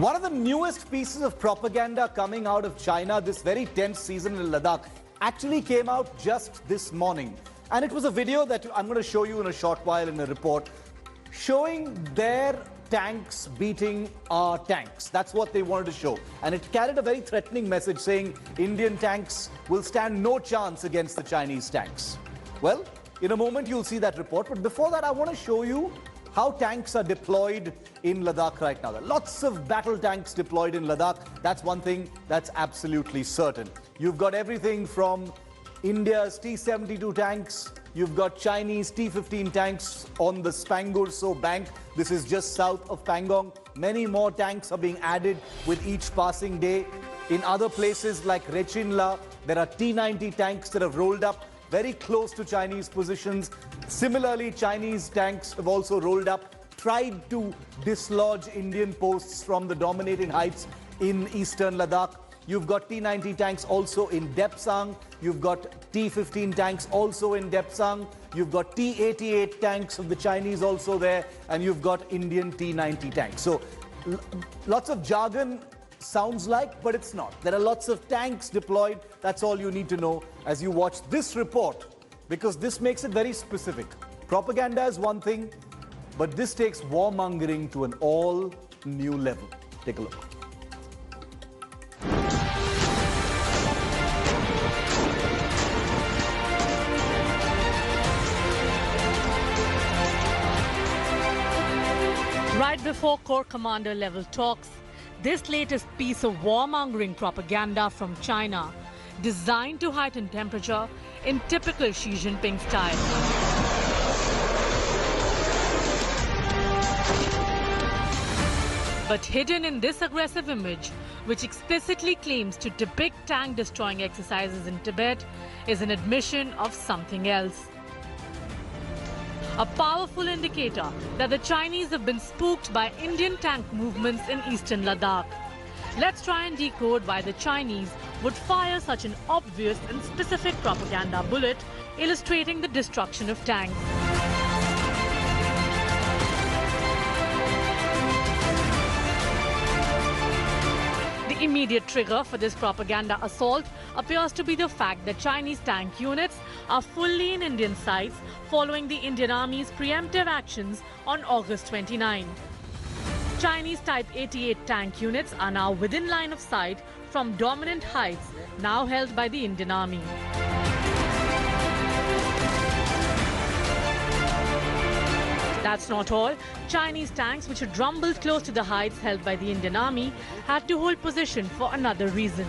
One of the newest pieces of propaganda coming out of China this very tense season in Ladakh actually came out just this morning. And it was a video that I'm going to show you in a short while in a report showing their tanks beating our tanks. That's what they wanted to show. And it carried a very threatening message saying Indian tanks will stand no chance against the Chinese tanks. Well, in a moment you'll see that report. But before that, I want to show you how tanks are deployed in Ladakh right now. There are lots of battle tanks deployed in Ladakh. That's one thing that's absolutely certain. You've got everything from India's T-72 tanks. You've got Chinese T-15 tanks on the Spangur So bank. This is just south of Pangong. Many more tanks are being added with each passing day. In other places like Rechinla, there are T-90 tanks that have rolled up very close to Chinese positions. Similarly, Chinese tanks have also rolled up, tried to dislodge Indian posts from the dominating heights in eastern Ladakh. You've got T-90 tanks also in Depsang. You've got T-15 tanks also in Depsang. You've got T-88 tanks of the Chinese also there. And you've got Indian T-90 tanks. So lots of jargon sounds like, but it's not. There are lots of tanks deployed. That's all you need to know as you watch this report, because this makes it very specific. Propaganda is one thing, but this takes warmongering to an all new level. Take a look. Right before Corps Commander level talks, this latest piece of warmongering propaganda from China, designed to heighten temperature in typical Xi Jinping style. But hidden in this aggressive image, which explicitly claims to depict tank-destroying exercises in Tibet, is an admission of something else. A powerful indicator that the Chinese have been spooked by Indian tank movements in eastern Ladakh. Let's try and decode why the Chinese would fire such an obvious and specific propaganda bullet, illustrating the destruction of tanks. The immediate trigger for this propaganda assault appears to be the fact that Chinese tank units are fully in Indian sights following the Indian Army's preemptive actions on August 29. Chinese Type 88 tank units are now within line of sight from dominant heights now held by the Indian Army. That's not all. Chinese tanks, which had rumbled close to the heights held by the Indian Army, had to hold position for another reason.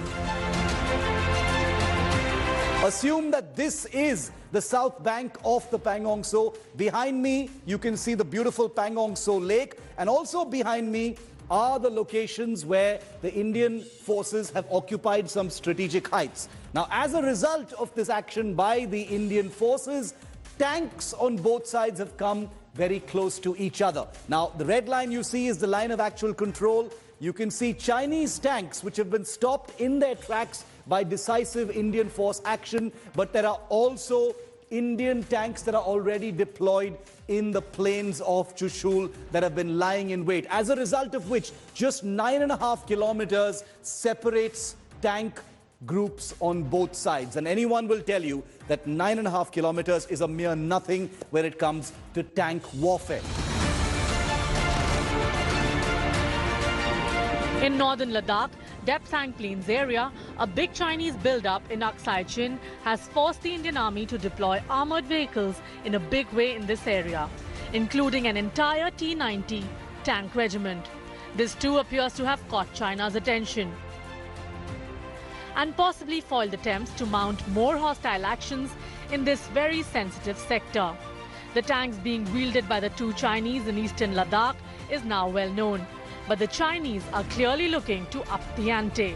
Assume that this is the south bank of the Pangong So. Behind me, you can see the beautiful Pangong So Lake. And also behind me are the locations where the Indian forces have occupied some strategic heights. Now, as a result of this action by the Indian forces, tanks on both sides have come very close to each other. Now, the red line you see is the line of actual control. You can see Chinese tanks which have been stopped in their tracks by decisive Indian force action, but there are also Indian tanks that are already deployed in the plains of Chushul that have been lying in wait, as a result of which just 9.5 kilometers separates tank groups on both sides. And anyone will tell you that 9.5 kilometers is a mere nothing when it comes to tank warfare. In northern Ladakh, Depsang Plains area, a big Chinese build-up in Aksai Chin has forced the Indian Army to deploy armoured vehicles in a big way in this area, including an entire T-90 tank regiment. This too appears to have caught China's attention and possibly foiled attempts to mount more hostile actions in this very sensitive sector. The tanks being wielded by the two Chinese in eastern Ladakh is now well known. But the Chinese are clearly looking to up the ante.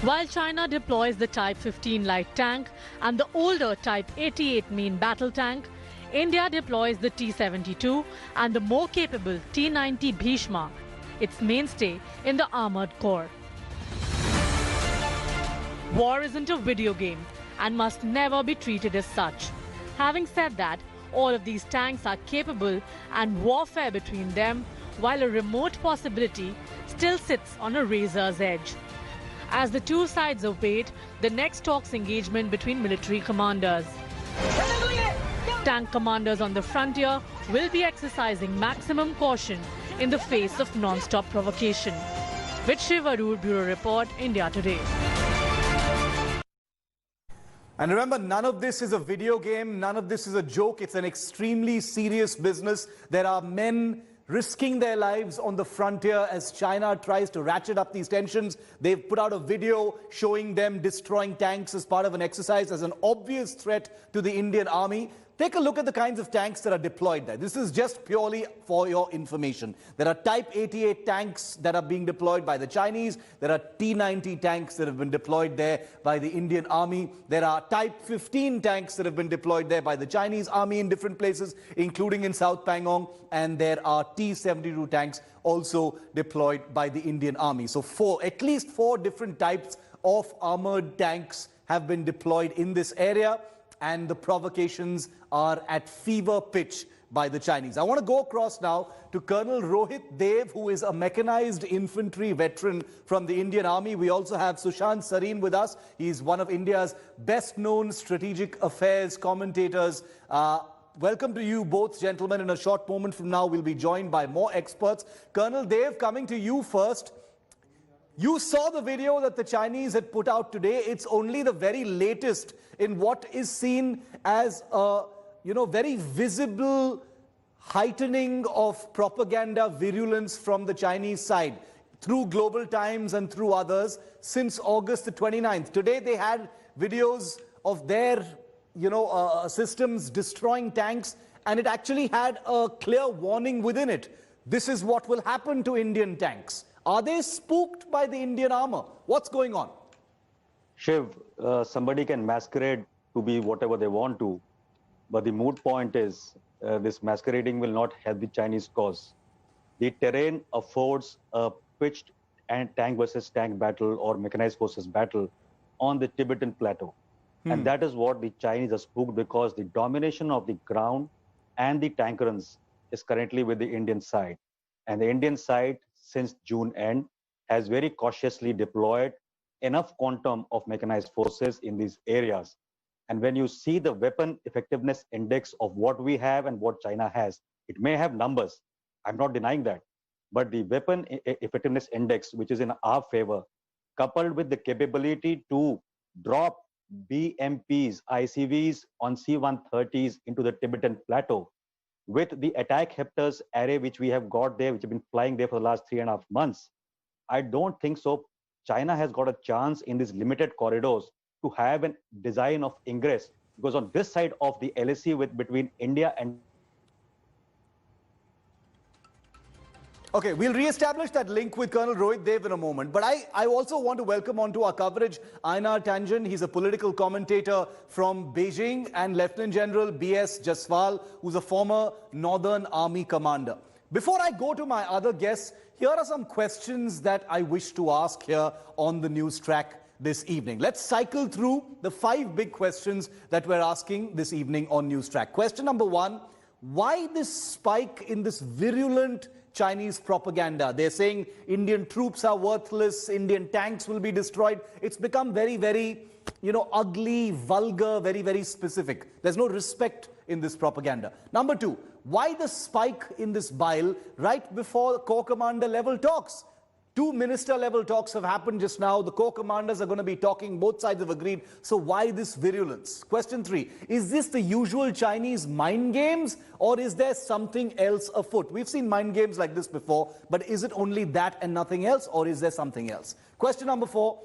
While China deploys the Type 15 light tank and the older Type 88 main battle tank, India deploys the T-72 and the more capable T-90 Bhishma, its mainstay in the armoured corps. War isn't a video game and must never be treated as such. Having said that, all of these tanks are capable and warfare between them while a remote possibility still sits on a razor's edge. As the two sides await the next talks engagement between military commanders. Tank commanders on the frontier will be exercising maximum caution in the face of non-stop provocation. With Shiv Arur, Bureau Report, India Today. And remember, none of this is a video game, none of this is a joke. It's an extremely serious business. There are men risking their lives on the frontier as China tries to ratchet up these tensions. They've put out a video showing them destroying tanks as part of an exercise as an obvious threat to the Indian army. Take a look at the kinds of tanks that are deployed there. This is just purely for your information. There are Type 88 tanks that are being deployed by the Chinese. There are T-90 tanks that have been deployed there by the Indian Army. There are Type 15 tanks that have been deployed there by the Chinese Army in different places, including in South Pangong. And there are T-72 tanks also deployed by the Indian Army. So at least four different types of armored tanks have been deployed in this area. And the provocations are at fever pitch by the Chinese. I want to go across now to Colonel Rohit Dev, who is a mechanized infantry veteran from the Indian Army. We also have Sushant Sareen with us. He's one of India's best-known strategic affairs commentators. Welcome to you both, gentlemen. In a short moment from now, we'll be joined by more experts. Colonel Dev, coming to you first. You saw the video that the Chinese had put out today. It's only the very latest in what is seen as a, very visible heightening of propaganda virulence from the Chinese side through Global Times and through others since August the 29th. Today they had videos of their, systems destroying tanks, and it actually had a clear warning within it. This is what will happen to Indian tanks. Are they spooked by the Indian armor? What's going on? Shiv, somebody can masquerade to be whatever they want to, but the moot point is this masquerading will not help the Chinese cause. The terrain affords a pitched and tank versus tank battle or mechanized forces battle on the Tibetan plateau. And that is what the Chinese are spooked, because the domination of the ground and the tank runs is currently with the Indian side. And the Indian side, since June end, has very cautiously deployed enough quantum of mechanized forces in these areas. And when you see the weapon effectiveness index of what we have and what China has, it may have numbers. I'm not denying that. But the weapon effectiveness index, which is in our favor, coupled with the capability to drop BMPs, ICVs on C-130s into the Tibetan plateau, with the attack hepters array which we have got there, which have been flying there for the last 3.5 months, I don't think so. China has got a chance in these limited corridors to have a design of ingress, because on this side of the LAC between India and... Okay, we'll re-establish that link with Colonel Rohit Dev in a moment. But I also want to welcome onto our coverage Ainar Tangent. He's a political commentator from Beijing, and Lieutenant General B.S. Jaswal, who's a former Northern Army commander. Before I go to my other guests, here are some questions that I wish to ask here on the Newstrack this evening. Let's cycle through the 5 big questions that we're asking this evening on Newstrack. Question number 1, why this spike in this virulent Chinese propaganda? They're saying Indian troops are worthless, Indian tanks will be destroyed. It's become very, very, ugly, vulgar, very, very specific. There's no respect in this propaganda. Number 2, why the spike in this bile right before the corps commander level talks? 2 minister level talks have happened just now. The corps commanders are going to be talking. Both sides have agreed. So why this virulence? Question 3, is this the usual Chinese mind games, or is there something else afoot? We've seen mind games like this before, but is it only that and nothing else, or is there something else? Question number 4,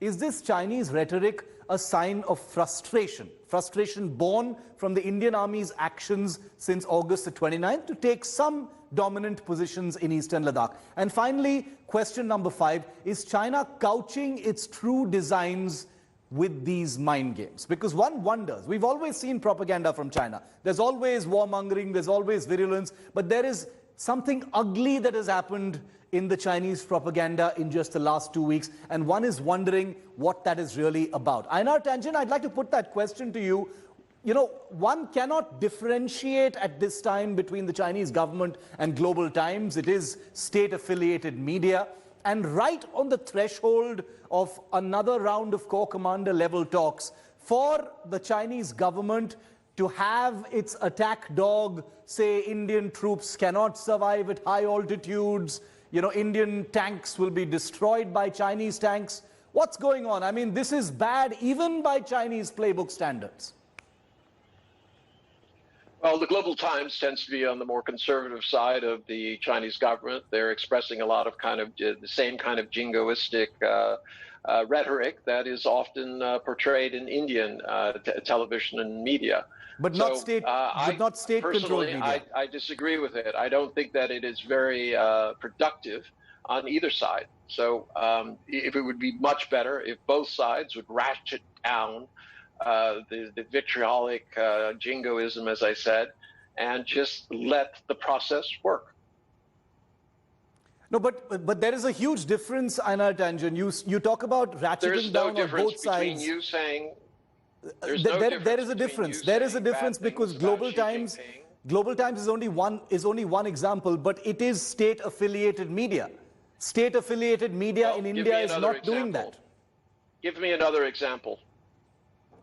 is this Chinese rhetoric a sign of frustration? Frustration born from the Indian Army's actions since August the 29th to take some dominant positions in eastern Ladakh. And finally, question number 5, is China couching its true designs with these mind games? Because one wonders, we've always seen propaganda from China. There's always warmongering, there's always virulence, but there is something ugly that has happened in the Chinese propaganda in just the last 2 weeks, and one is wondering what that is really about. Ainar Tangent, I'd like to put that question to you. you know, one cannot differentiate at this time between the Chinese government and Global Times. It is state-affiliated media. And right on the threshold of another round of corps commander level talks, for the Chinese government to have its attack dog say Indian troops cannot survive at high altitudes, you know, Indian tanks will be destroyed by Chinese tanks. What's going on? I mean, this is bad even by Chinese playbook standards. Well, the Global Times tends to be on the more conservative side of the Chinese government. They're expressing a lot of kind of the same kind of jingoistic rhetoric that is often portrayed in Indian television and media. But not state-controlled media. I disagree with it. I don't think that it is very productive on either side. So if it would be much better if both sides would ratchet down the vitriolic jingoism, as I said, and just let the process work. No, but there is a huge difference, Einar Tanjan. You talk about ratcheting down on both sides. You saying there is a difference. There is a difference because Global Times is only one example, but it is state-affiliated media. State-affiliated media in India is not doing that. Give me another example.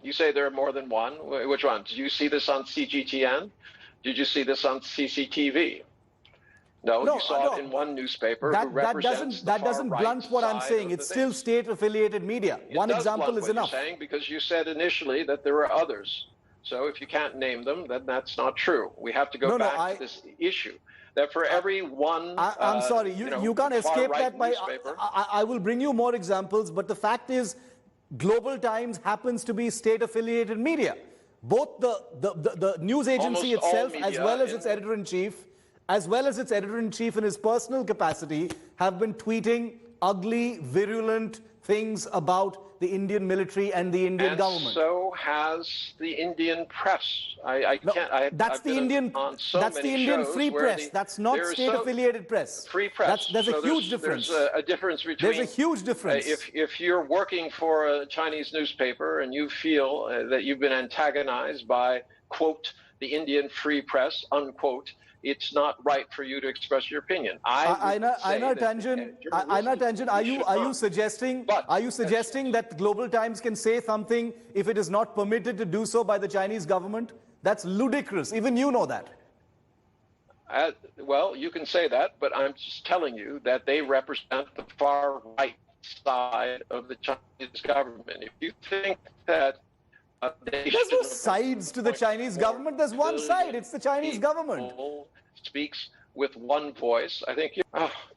You say there are more than one. Which one? Did you see this on CGTN? Did you see this on CCTV? No, you saw it in one newspaper. That doesn't blunt what I'm saying. It's still state-affiliated media. One example is enough. You're saying, because you said initially that there were others. So if you can't name them, then that's not true. We have to go back to this issue. That for every one, I'm sorry, you can't escape that by. I will bring you more examples, but the fact is, Global Times happens to be state-affiliated media. Both the news agency itself, as well as its editor-in-chief, in his personal capacity, have been tweeting ugly, virulent things about the Indian military and the Indian government. So has the Indian press. That's the Indian free press. That's not state-affiliated press. Free press. There's a huge difference. There's a difference between. There's a huge difference. If you're working for a Chinese newspaper and you feel that you've been antagonized by, quote, the Indian free press, unquote, it's not right for you to express your opinion. Einar Tanjan, are you suggesting that Global Times can say something if it is not permitted to do so by the Chinese government? That's ludicrous. Even you know that. Well, you can say that, but I'm just telling you that they represent the far right side of the Chinese government. If you think that there's no sides to the Chinese government. There's one side. It's the Chinese government. Speaks with one voice. I think,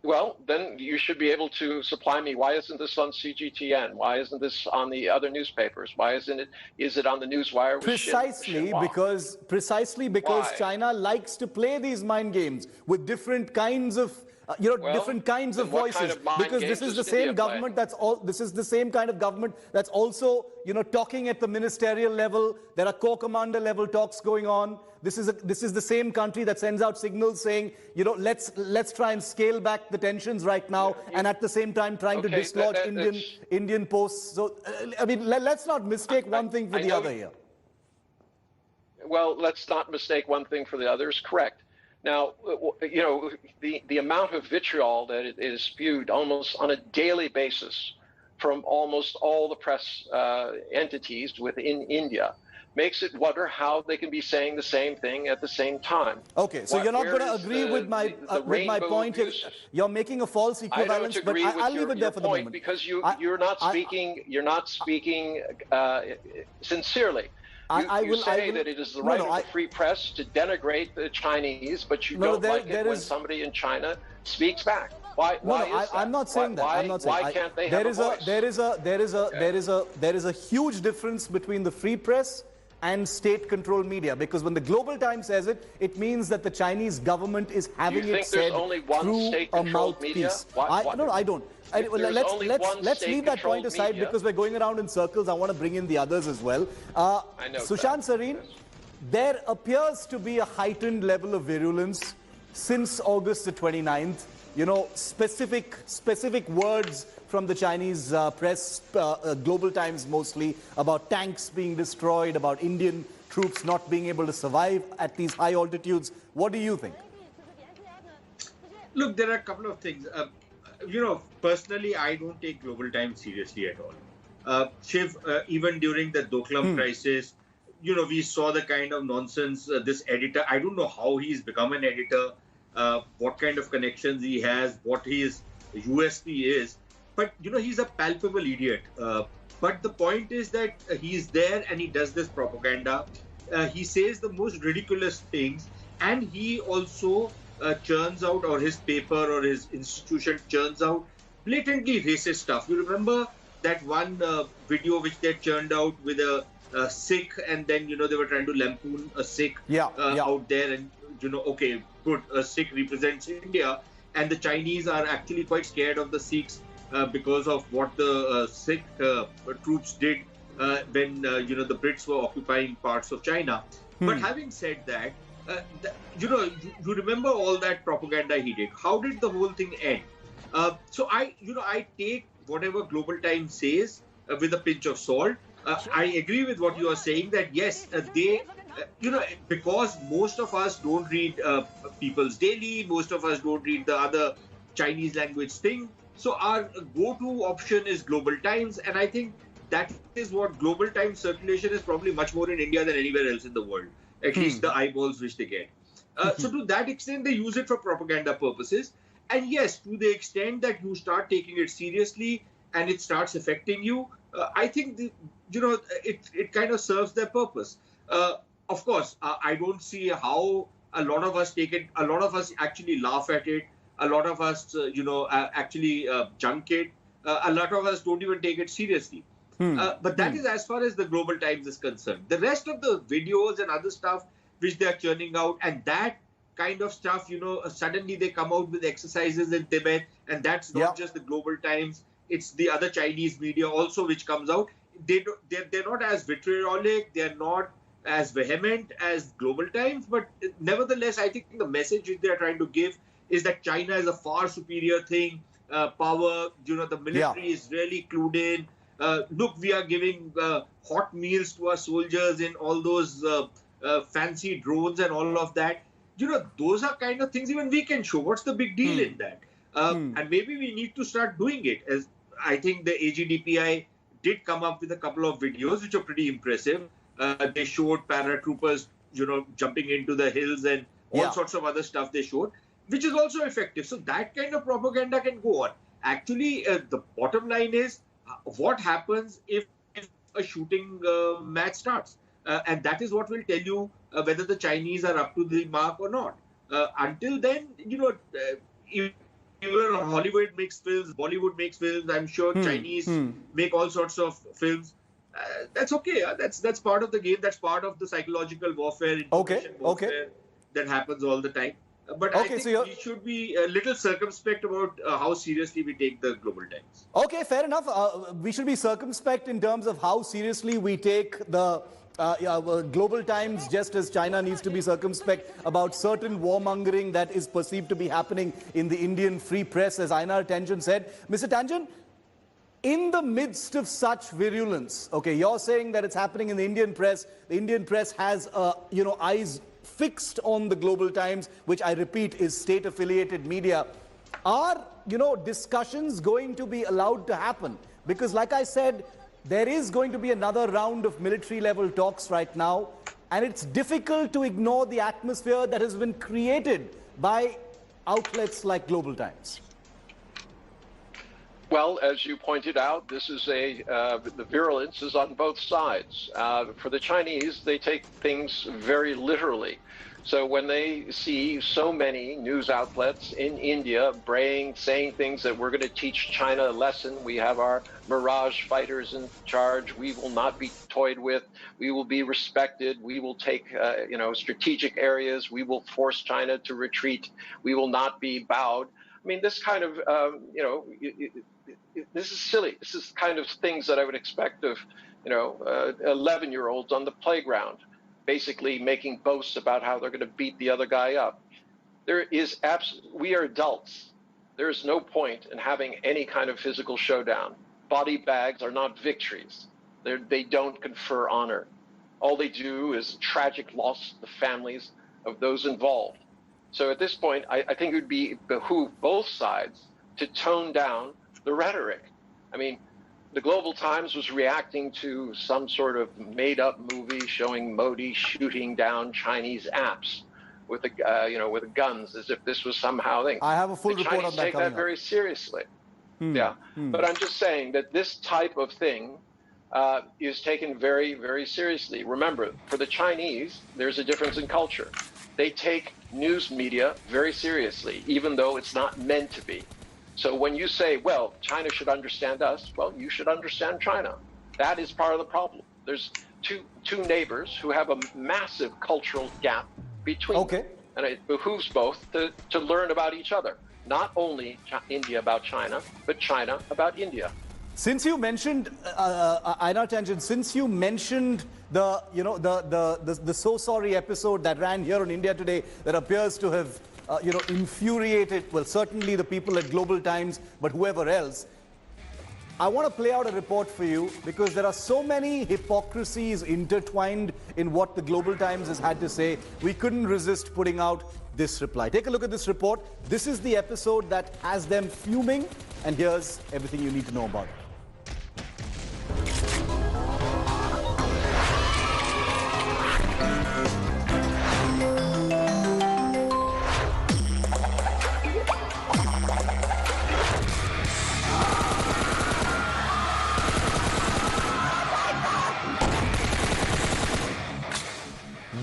well, then you should be able to supply me. Why isn't this on CGTN? Why isn't this on the other newspapers? Why isn't it? Is it on the Newswire? Precisely because China likes to play these mind games with different kinds of different kinds of voices, because this is the same government this is the same kind of government that's also, talking at the ministerial level. There are corps commander level talks going on. This is the same country that sends out signals saying, let's try and scale back the tensions right now, and at the same time trying to dislodge Indian posts. So, I mean, let's not mistake one thing for the other here. Well, let's not mistake one thing for the other is correct. Now, the amount of vitriol that it is spewed almost on a daily basis from almost all the press entities within India makes it wonder how they can be saying the same thing at the same time. Okay, so you're not going to agree with my point. You're making a false equivalence, but I'll leave it there for the moment. Because you're not speaking sincerely. You say that it is the right of the free press to denigrate the Chinese, but you don't like it when somebody in China speaks back. Why is that? I'm not saying that. I'm not saying. Why can't they have a voice? There is a huge difference between the free press and state-controlled media, because when the Global Times says it, it means that the Chinese government is having it said through a mouthpiece. No, I don't. Let's leave that point aside because we're going around in circles. I want to bring in the others as well. Sushant Sareen, there appears to be a heightened level of virulence since August the 29th. Specific words from the Chinese press, Global Times mostly, about tanks being destroyed, about Indian troops not being able to survive at these high altitudes. What do you think? Look, there are a couple of things. Personally, I don't take global times seriously at all. Shiv, even during the Doklam crisis, we saw the kind of nonsense this editor, I don't know how he's become an editor, what kind of connections he has, what his USP is. But, he's a palpable idiot. But the point is that he's there and he does this propaganda. He says the most ridiculous things, and he also churns out, or his paper or his institution churns out blatantly racist stuff. You remember that one video which they churned out with a Sikh, and then, they were trying to lampoon a Sikh out there, and, okay, good, a Sikh represents India, and the Chinese are actually quite scared of the Sikhs because of what the Sikh troops did when, the Brits were occupying parts of China. But having said that, you remember all that propaganda he did. How did the whole thing end? So I take whatever Global Times says with a pinch of salt. I agree with what you are saying, that yes, they, because most of us don't read People's Daily, most of us don't read the other Chinese language thing. So our go-to option is Global Times, and I think that is what Global Times circulation is probably much more in India than anywhere else in the world. At least the eyeballs which they get. So to that extent, they use it for propaganda purposes. And yes, to the extent that you start taking it seriously and it starts affecting you, I think, it kind of serves their purpose. Of course, I don't see how a lot of us take it. A lot of us actually laugh at it. A lot of us, actually junk it. A lot of us don't even take it seriously. But that is as far as the Global Times is concerned. The rest of the videos and other stuff which they are churning out, and that kind of stuff, suddenly they come out with exercises in Tibet, and that's not just the Global Times, it's the other Chinese media also which comes out. They're not as vitriolic, they're not as vehement as Global Times, but nevertheless, I think the message which they're trying to give is that China is a far superior thing, power, the military is really clued in. Look, we are giving hot meals to our soldiers in all those fancy drones and all of that. Those are kind of things even we can show. What's the big deal in that? And maybe we need to start doing it. As I think the AGDPI did come up with a couple of videos which are pretty impressive. They showed paratroopers, jumping into the hills and all sorts of other stuff they showed, which is also effective. So that kind of propaganda can go on. Actually, the bottom line is, what happens if a shooting match starts? And that is what will tell you whether the Chinese are up to the mark or not. Until then, even Hollywood makes films, Bollywood makes films, I'm sure Chinese make all sorts of films. That's okay. That's part of the game. That's part of the psychological warfare, information warfare that happens all the time. But I think we should be a little circumspect about how seriously we take the Global Times. Okay, fair enough. We should be circumspect in terms of how seriously we take the Global Times, just as China needs to be circumspect about certain warmongering that is perceived to be happening in the Indian free press, as Ainar Tangent said. Mr. Tangent, in the midst of such virulence, you're saying that it's happening in the Indian press. The Indian press has, eyes fixed on the Global Times, which I repeat is state-affiliated media. Are, discussions going to be allowed to happen? Because like I said, there is going to be another round of military-level talks right now, and it's difficult to ignore the atmosphere that has been created by outlets like Global Times. Well, as you pointed out, this is the virulence is on both sides. For the Chinese, they take things very literally. So when they see so many news outlets in India saying things that we're going to teach China a lesson, we have our Mirage fighters in charge, we will not be toyed with, we will be respected, we will take strategic areas, we will force China to retreat, we will not be bowed. I mean, this kind of, this is silly. This is kind of things that I would expect of, 11-year-olds on the playground, basically making boasts about how they're going to beat the other guy up. We are adults. There is no point in having any kind of physical showdown. Body bags are not victories. They don't confer honor. All they do is tragic loss to the families of those involved. So at this point, I think it would behoove both sides to tone down the rhetoric. I mean, the Global Times was reacting to some sort of made-up movie showing Modi shooting down Chinese apps with with guns, as if this was somehow thing. I have a full report on that take coming that very up. seriously. But I'm just saying that this type of thing is taken very, very seriously. Remember, for the Chinese, there's a difference in culture. They take news media very seriously, even though it's not meant to be. So when you say, well, China should understand us, well, you should understand China. That is part of the problem. There's two neighbors who have a massive cultural gap between them. And it behooves both to learn about each other. Not only India about China, but China about India. Since you mentioned, Einar Tangent, since you mentioned the So Sorry episode that ran here on India Today that appears to have infuriated, well, certainly the people at Global Times, but whoever else, I want to play out a report for you because there are so many hypocrisies intertwined in what the Global Times has had to say. We couldn't resist putting out this reply. Take a look at this report. This is the episode that has them fuming, and here's everything you need to know about it.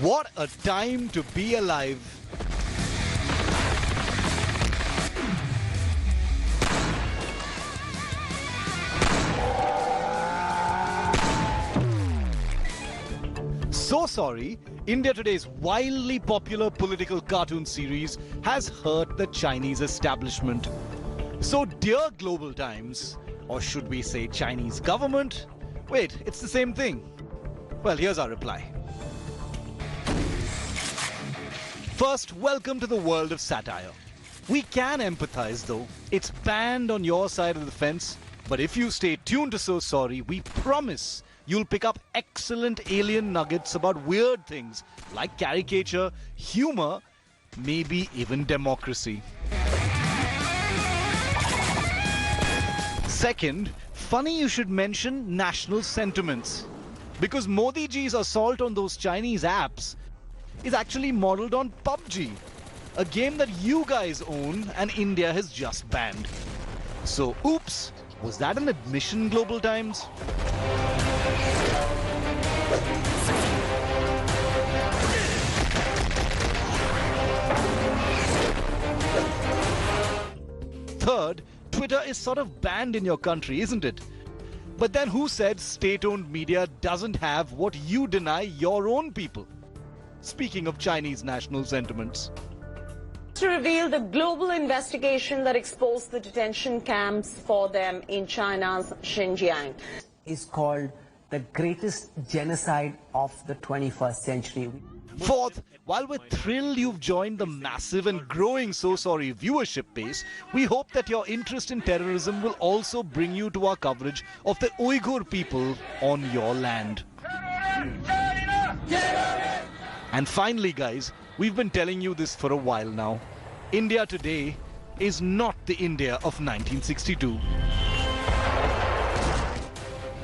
What a time to be alive. So Sorry, India Today's wildly popular political cartoon series, has hurt the Chinese establishment. So dear Global Times, or should we say Chinese government? Wait, it's the same thing. Well, here's our reply. First, welcome to the world of satire. We can empathize though. It's banned on your side of the fence. But if you stay tuned to So Sorry, we promise you'll pick up excellent alien nuggets about weird things like caricature, humor, maybe even democracy. Second, funny you should mention national sentiments. Because Modi ji's assault on those Chinese apps is actually modeled on PUBG, a game that you guys own and India has just banned. So, oops, was that an admission, Global Times? Third, Twitter is sort of banned in your country, isn't it? But then who said state-owned media doesn't have what you deny your own people? Speaking of Chinese national sentiments. To reveal the global investigation that exposed the detention camps for them in China's Xinjiang. Is called the greatest genocide of the 21st century. Fourth, while we're thrilled you've joined the massive and growing So Sorry viewership base, we hope that your interest in terrorism will also bring you to our coverage of the Uyghur people on your land. And finally, guys, we've been telling you this for a while now. India today is not the India of 1962.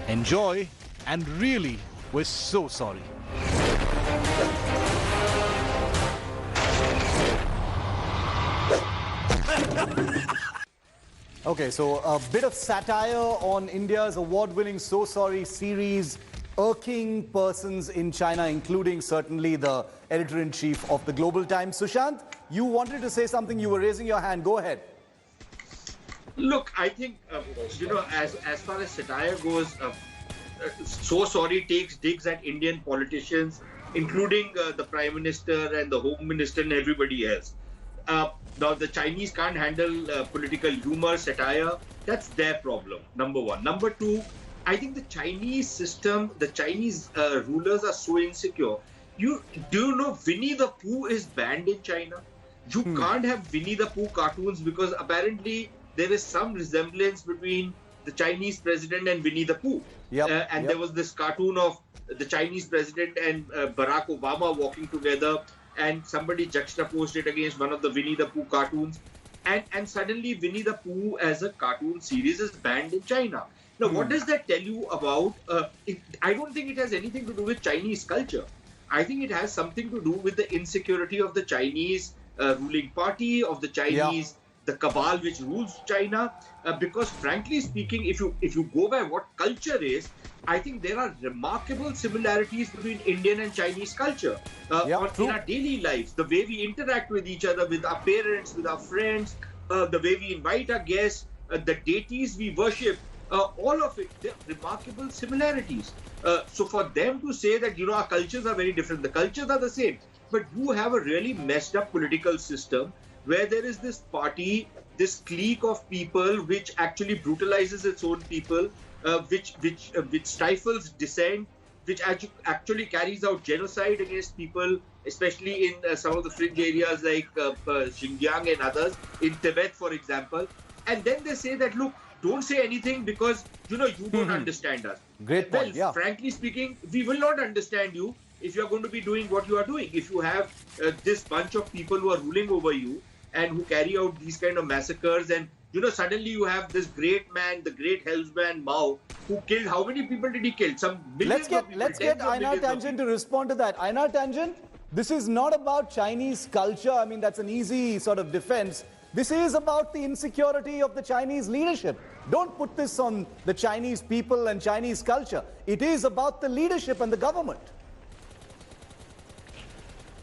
Enjoy, and really, we're so sorry. Okay, so a bit of satire on India's award-winning So Sorry series, irking persons in China, including certainly the editor-in-chief of the Global Times. Sushant, you wanted to say something. You were raising your hand. Go ahead. Look, I think, as far as satire goes, So Sorry takes digs at Indian politicians, including the Prime Minister and the Home Minister and everybody else. Now, the Chinese can't handle political humor, satire. That's their problem, number one. Number two, I think the Chinese system, the Chinese rulers are so insecure. Do you know Winnie the Pooh is banned in China? You can't have Winnie the Pooh cartoons because apparently there is some resemblance between the Chinese president and Winnie the Pooh. And there was this cartoon of the Chinese president and Barack Obama walking together, and somebody juxtaposed it against one of the Winnie the Pooh cartoons. And suddenly Winnie the Pooh as a cartoon series is banned in China. Now, what does that tell you about? I don't think it has anything to do with Chinese culture. I think it has something to do with the insecurity of the Chinese ruling party, of the Chinese, the cabal which rules China. Because frankly speaking, if you go by what culture is, I think there are remarkable similarities between Indian and Chinese culture in our daily lives. The way we interact with each other, with our parents, with our friends, the way we invite our guests, the deities we worship, all of it, there are remarkable similarities. So for them to say that, our cultures are very different, the cultures are the same, but you have a really messed up political system where there is this party, this clique of people which actually brutalizes its own people, which stifles dissent, which actually carries out genocide against people, especially in some of the fringe areas like Xinjiang and others, in Tibet, for example. And then they say that, look, don't say anything because, you don't understand us. Great point, frankly speaking, we will not understand you if you are going to be doing what you are doing. If you have this bunch of people who are ruling over you and who carry out these kind of massacres, and suddenly you have this great man, the great helmsman Mao, who killed, how many people did he kill? Some millions of people. Let's get Einar Tangent to respond to that. Einar Tangent, this is not about Chinese culture. I mean, that's an easy sort of defense. This is about the insecurity of the Chinese leadership. Don't put this on the Chinese people and Chinese culture. It is about the leadership and the government.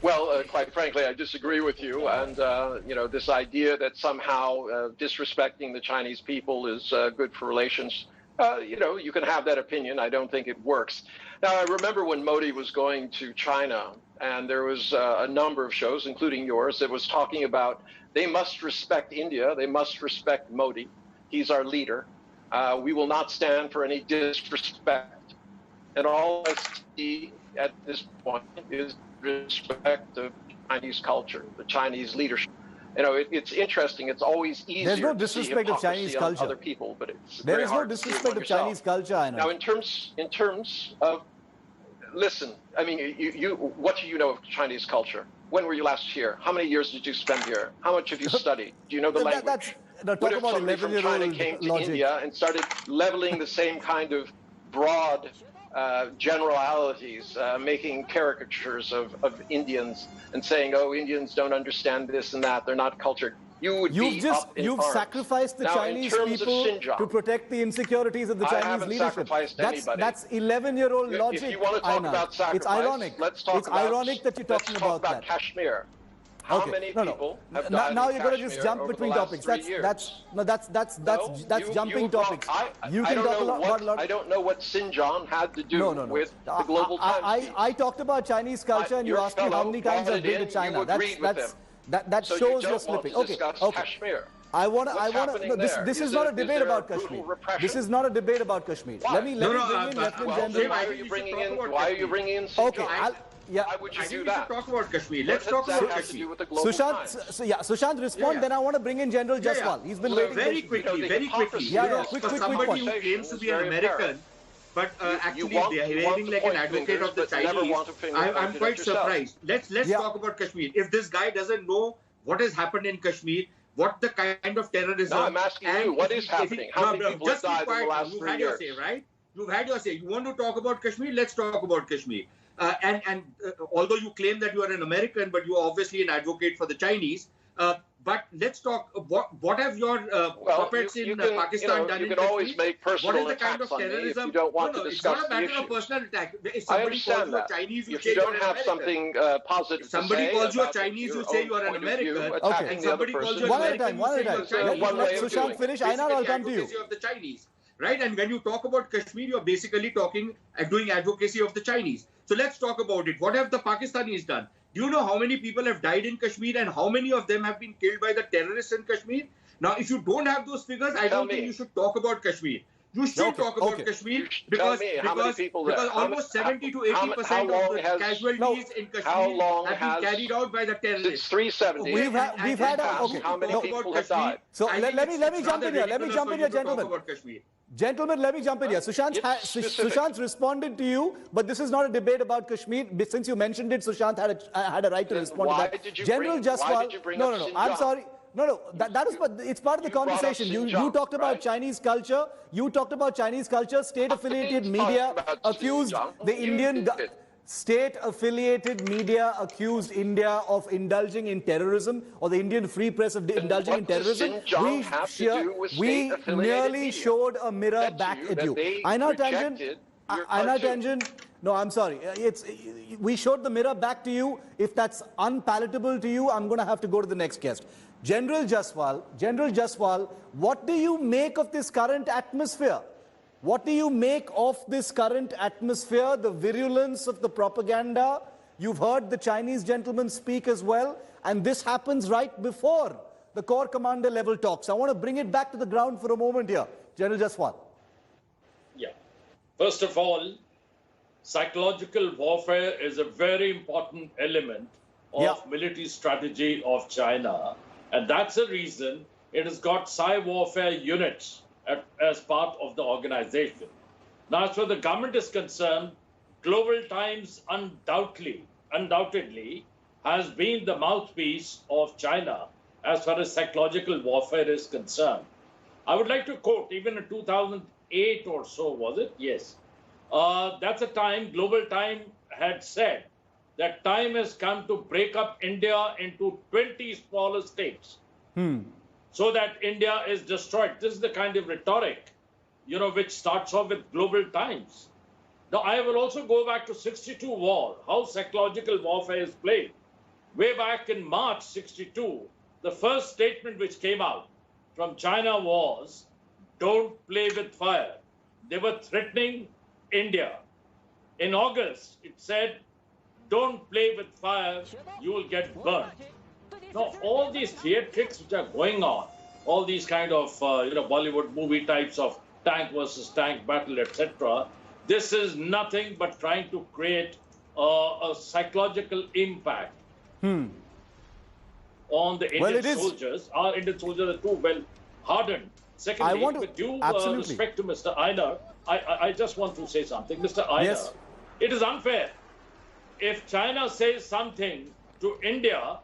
Well, quite frankly, I disagree with you. And, this idea that somehow disrespecting the Chinese people is good for relations, you can have that opinion. I don't think it works. Now, I remember when Modi was going to China, and there was a number of shows, including yours, that was talking about they must respect India. They must respect Modi. He's our leader. We will not stand for any disrespect. And all I see at this point is respect of Chinese culture, the Chinese leadership. It's interesting. It's always easier. There's no disrespect of Chinese culture. Other people, but it's there is no disrespect of Chinese culture. I know. Now, in terms of, listen. I mean, what do you know of Chinese culture? When were you last here? How many years did you spend here? How much have you studied? Do you know the language? What if somebody from China came to India and started leveling the same kind of broad generalities, making caricatures of Indians and saying, oh, Indians don't understand this and that, they're not cultured. You've sacrificed the Chinese people to protect the insecurities of the Chinese leadership. That's 11-year-old logic. If you want to talk about sacrifice, it's ironic. It's ironic that you're talking about that. Kashmir. How many people have died now in you're going to just jump over between the topics. last 3 years? That's jumping topics. You can talk about a lot. I don't know what Xinjiang had to do with the global times. I talked about Chinese culture, and you asked me how many times I've been to China. That shows you're slipping. Okay. Kashmir. This is not a debate about Kashmir. This is not a debate about Kashmir. Let me bring in Lieutenant General. Why are you bringing in Xinjiang? Okay. Why would you do that? Talk about Kashmir. Let's talk about Kashmir. Sushant, respond. Then I want to bring in General Jaswal. He's been waiting very quickly. Quick somebody point. who claims to be an American, but actually behaving like an advocate of the Chinese. I'm quite surprised. Let's talk about Kashmir. If this guy doesn't know what has happened in Kashmir, what the kind of terrorism. No, I'm asking you, what is happening? How many people have died in the last 3 years? You've had your say, right? You've had your say. You want to talk about Kashmir? Let's talk about Kashmir. And although you claim that you are an American, but you are obviously an advocate for the Chinese. But let's talk. What have your puppets in Pakistan done? You can always make personal attacks on me if you don't want to discuss the issue. It's not a matter of personal attack. If I somebody calls understand you a that. Chinese, you If say you you're don't an have American. something positive to say, Somebody calls you a about Chinese, you your say own you are an point of view, American. attacking And the other somebody calls person. you an One at a American, time. One at a time. you say you're One way Let of Sushant doing it. finish. Einar, I'll come to you. Of the Chinese, right? And when you talk about Kashmir, you're basically doing advocacy of the Chinese. So let's talk about it. What have the Pakistanis done? Do you know how many people have died in Kashmir and how many of them have been killed by the terrorists in Kashmir? Now, if you don't have those figures, I don't think you should talk about Kashmir. You should Okay, talk about okay. Kashmir You should tell because me how many people there. because How almost ma- 70 to how 80% long of the has- casualties in how Kashmir long have been has- carried out by the Since terrorists. 370, We've had a- okay. how many No. people have died? So let me jump in here. Let me jump in here, gentlemen. About Kashmir. Gentlemen, let me jump in here. Sushant's responded to you, but this is not a debate about Kashmir. Since you mentioned it, Sushant had a right to Then respond to why that. did you General bring- Jaswal, why did you bring no, up no, no. I'm Xinjiang? sorry. No, that is, it's part of the You brought up conversation. You Xinjiang, talked about right? Chinese culture. You talked about Chinese culture. State-affiliated didn't media talk about accused Xinjiang. the You Indian. did. State-affiliated media accused India of indulging in terrorism, or the Indian Free Press of indulging in what does terrorism. Xinjiang have to do with We state-affiliated merely media? showed a mirror Said to back you at that you. they Einar rejected Tangent, your Einar cartoon. Tangent, no, I'm sorry. We showed the mirror back to you. If that's unpalatable to you, I'm going to have to go to the next guest. General Jaswal, what do you make of this current atmosphere? What do you make of this current atmosphere, the virulence of the propaganda? You've heard the Chinese gentleman speak as well, and this happens right before the Corps Commander level talks. I want to bring it back to the ground for a moment here. General Jaswal. Yeah. First of all, psychological warfare is a very important element of military strategy of China. And that's the reason it has got psy-warfare units as part of the organization. Now, as far as the government is concerned, Global Times undoubtedly has been the mouthpiece of China as far as psychological warfare is concerned. I would like to quote, even in 2008 or so, was it? Yes. That's a time Global Time had said that time has come to break up India into 20 smaller states so that India is destroyed. This is the kind of rhetoric, which starts off with Global Times. Now, I will also go back to 62 war, how psychological warfare is played. Way back in March 62, the first statement which came out from China was, don't play with fire. They were threatening India. In August, it said, don't play with fire, you will get burned. Now, all these theatrics which are going on, all these kind of, Bollywood movie types of tank versus tank battle, etc., this is nothing but trying to create a psychological impact on the Indian soldiers. Our Indian soldiers are too well hardened. Secondly, with due respect to Mr. Einar, I just want to say something. Mr. Einar, it is unfair. If China says something to India,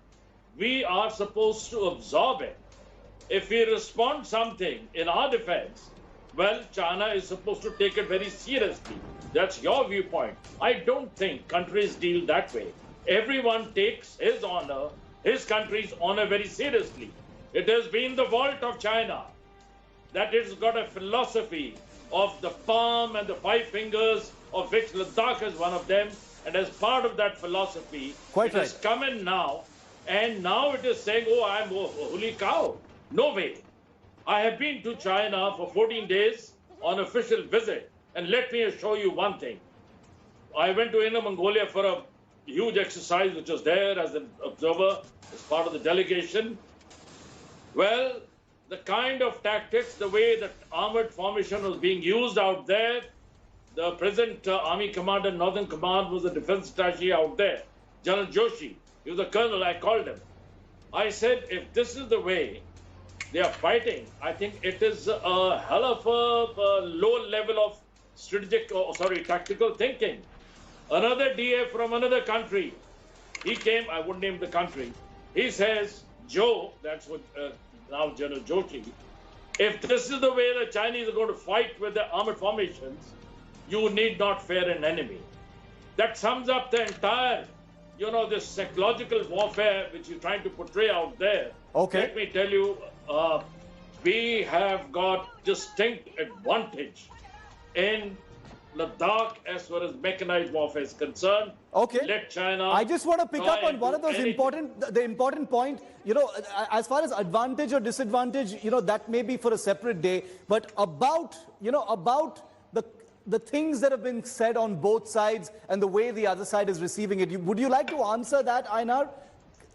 we are supposed to absorb it. If we respond something in our defense, well, China is supposed to take it very seriously. That's your viewpoint. I don't think countries deal that way. Everyone takes his honor, his country's honor very seriously. It has been the fault of China that it's got a philosophy of the palm and the five fingers, of which Ladakh is one of them. And as part of that philosophy, it has come in now, and now it is saying, oh, I'm a holy cow. No way. I have been to China for 14 days on official visit, and let me assure you one thing. I went to Inner Mongolia for a huge exercise which was there as an observer, as part of the delegation. Well, the kind of tactics, the way that armored formation was being used out there, the present Army Commander, Northern Command, was the defense attaché out there, General Joshi. He was a colonel, I called him. I said, if this is the way they are fighting, I think it is a hell of a low level of tactical thinking. Another DA from another country, he came, I wouldn't name the country, he says, Joe, that's what now General Joshi, if this is the way the Chinese are going to fight with the armored formations, you need not fear an enemy. That sums up the entire, this psychological warfare which you're trying to portray out there. Okay. Let me tell you, we have got distinct advantage in Ladakh as far as mechanized warfare is concerned. Okay. Let China. I just want to pick up on one of those anything. the important point, as far as advantage or disadvantage, that may be for a separate day, but about the things that have been said on both sides and the way the other side is receiving it. Would you like to answer that, Einar?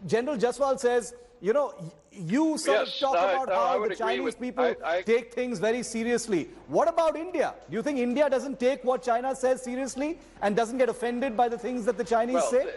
General Jaswal says, you know, you sort of talk about how the Chinese people take things very seriously. What about India? Do you think India doesn't take what China says seriously and doesn't get offended by the things that the Chinese say?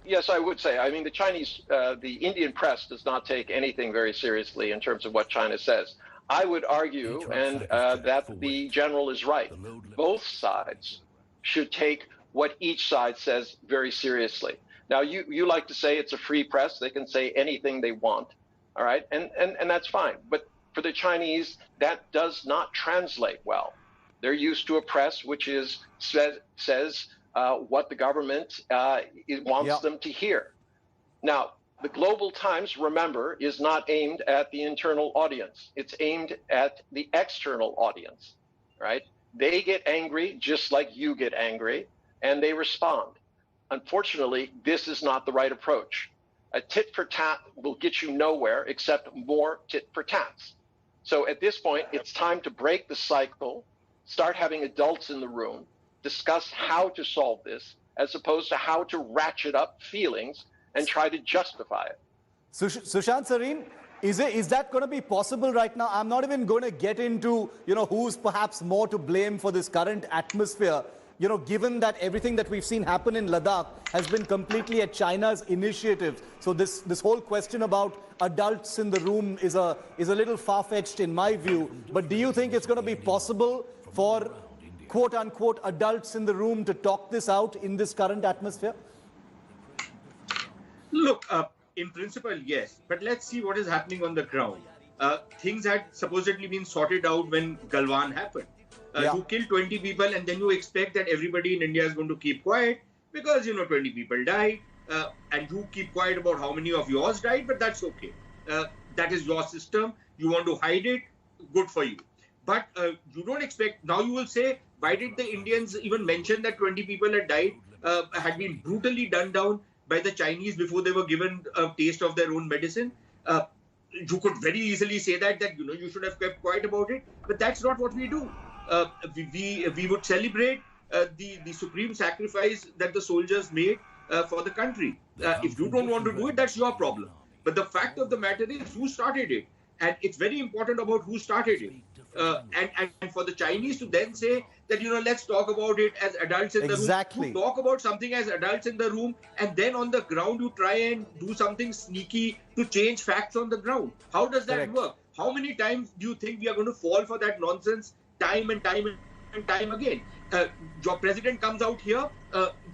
Yes, I would say. I mean, the Chinese, the Indian press does not take anything very seriously in terms of what China says. I would argue, and that the general is right, both sides should take what each side says very seriously. Now, you like to say it's a free press. They can say anything they want, all right? And that's fine. But for the Chinese, that does not translate well. They're used to a press which says what the government wants them to hear. Now, the Global Times, remember, is not aimed at the internal audience. It's aimed at the external audience, right? They get angry just like you get angry, and they respond. Unfortunately, this is not the right approach. A tit for tat will get you nowhere except more tit for tats. So at this point, it's time to break the cycle, start having adults in the room, discuss how to solve this, as opposed to how to ratchet up feelings and try to justify it. Sushant Sareen, is that going to be possible right now? I'm not even going to get into, you know, who's perhaps more to blame for this current atmosphere. You know, given that everything that we've seen happen in Ladakh has been completely at China's initiative. So this whole question about adults in the room is a little far-fetched in my view. But do you think it's going to be possible for quote-unquote adults in the room to talk this out in this current atmosphere? Look, in principle, yes. But let's see what is happening on the ground. Things had supposedly been sorted out when Galwan happened. You kill 20 people and then you expect that everybody in India is going to keep quiet because, you know, 20 people died and you keep quiet about how many of yours died, but that's okay. That is your system. You want to hide it, good for you. But you don't expect, now you will say, why did the Indians even mention that 20 people had died, had been brutally done down by the Chinese before they were given a taste of their own medicine? You could very easily say that, you know, you should have kept quiet about it, but that's not what we do. We would celebrate the supreme sacrifice that the soldiers made for the country. If you don't want to do it, that's your problem. But the fact of the matter is, who started it? And it's very important about who started it. And for the Chinese to then say that, you know, let's talk about it as adults in the room. You talk about something as adults in the room, and then on the ground you try and do something sneaky to change facts on the ground. How does that work? How many times do you think we are going to fall for that nonsense time and time and time again? Your president comes out here,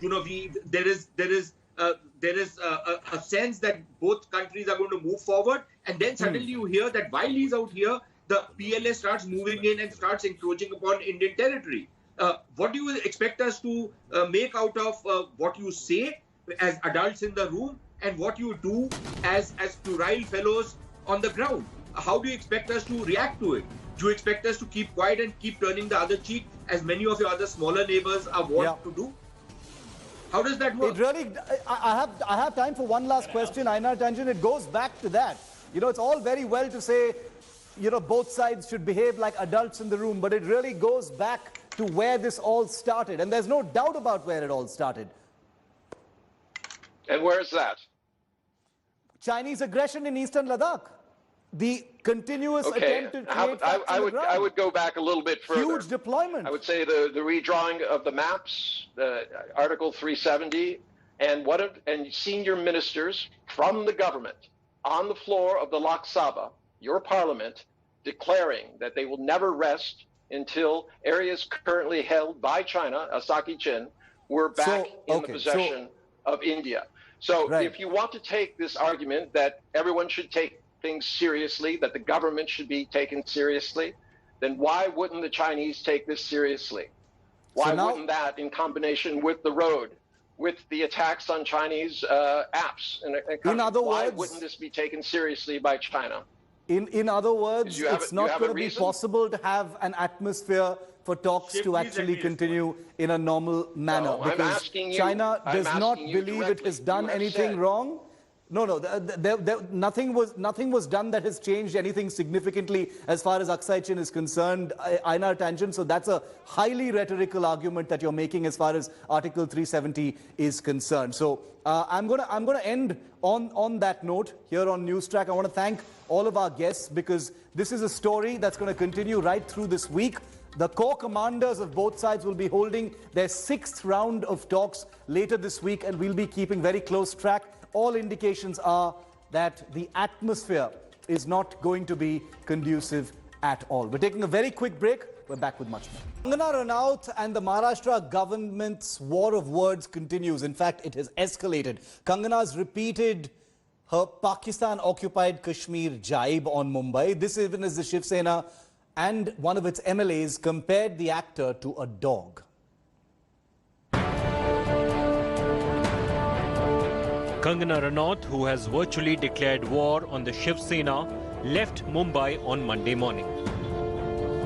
you know, there is a sense that both countries are going to move forward, and then suddenly you hear that while he's out here, the PLA starts moving in and starts encroaching upon Indian territory. What do you expect us to make out of what you say as adults in the room and what you do as puerile fellows on the ground? How do you expect us to react to it? Do you expect us to keep quiet and keep turning the other cheek as many of your other smaller neighbors are wont to do? How does that work? It really, I have time for one last question, Ainar Tangent. It goes back to that. You know, it's all very well to say, you know, both sides should behave like adults in the room, but it really goes back to where this all started. And there's no doubt about where it all started. And where's that? Chinese aggression in eastern Ladakh. The continuous attempt to create I would go back a little bit further. Huge deployment. I would say the redrawing of the maps, Article 370, and senior ministers from the government on the floor of the Lok Sabha, your parliament, declaring that they will never rest until areas currently held by China, Asaki Chin, were back in the possession of India. So if you want to take this argument that everyone should take things seriously, that the government should be taken seriously, then why wouldn't the Chinese take this seriously? Why wouldn't that, in combination with the road, with the attacks on Chinese apps, in other words, why wouldn't this be taken seriously by China? In other words, it's not going to be possible to have an atmosphere for talks to actually continue in a normal manner because China does not believe it has done anything wrong. No. Nothing was done that has changed anything significantly as far as Aksai Chin is concerned, Einar Tangent. So that's a highly rhetorical argument that you're making as far as Article 370 is concerned. So I'm gonna end on that note here on Newstrack. I want to thank all of our guests because this is a story that's going to continue right through this week. The core commanders of both sides will be holding their 6th round of talks later this week, and we'll be keeping very close track. All indications are that the atmosphere is not going to be conducive at all. We're taking a very quick break. We're back with much more. Kangana Ranaut and the Maharashtra government's war of words continues. In fact, it has escalated. Kangana's repeated her Pakistan-occupied Kashmir jibe on Mumbai. This even as the Shiv Sena and one of its MLAs compared the actor to a dog. Kangana Ranaut, who has virtually declared war on the Shiv Sena, left Mumbai on Monday morning.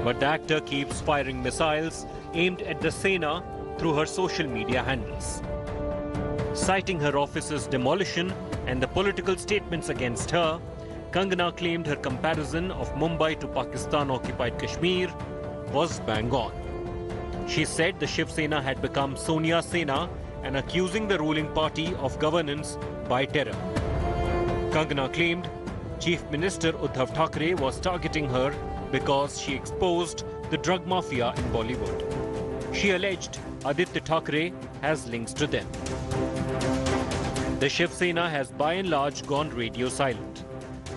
But the actor keeps firing missiles aimed at the Sena through her social media handles. Citing her office's demolition and the political statements against her, Kangana claimed her comparison of Mumbai to Pakistan-occupied Kashmir was bang on. She said the Shiv Sena had become Sonia Sena and accusing the ruling party of governance by terror. Kangana claimed Chief Minister Uddhav Thackeray was targeting her because she exposed the drug mafia in Bollywood. She alleged Aditya Thackeray has links to them. The Shiv Sena has by and large gone radio silent,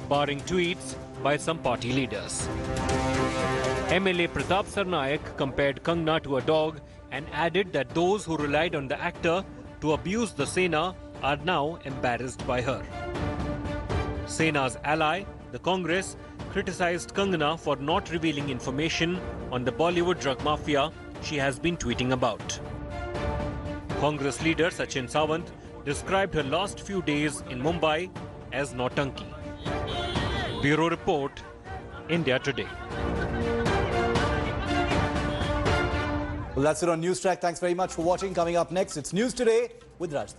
barring tweets by some party leaders. MLA Pratap Sarnaik compared Kangana to a dog and added that those who relied on the actor to abuse the Sena are now embarrassed by her. Sena's ally, the Congress, criticized Kangana for not revealing information on the Bollywood drug mafia she has been tweeting about. Congress leader Sachin Sawant described her last few days in Mumbai as nautanki. Bureau Report, India Today. Well, that's it on Newstrack. Thanks very much for watching. Coming up next, it's News Today with Rajdeep.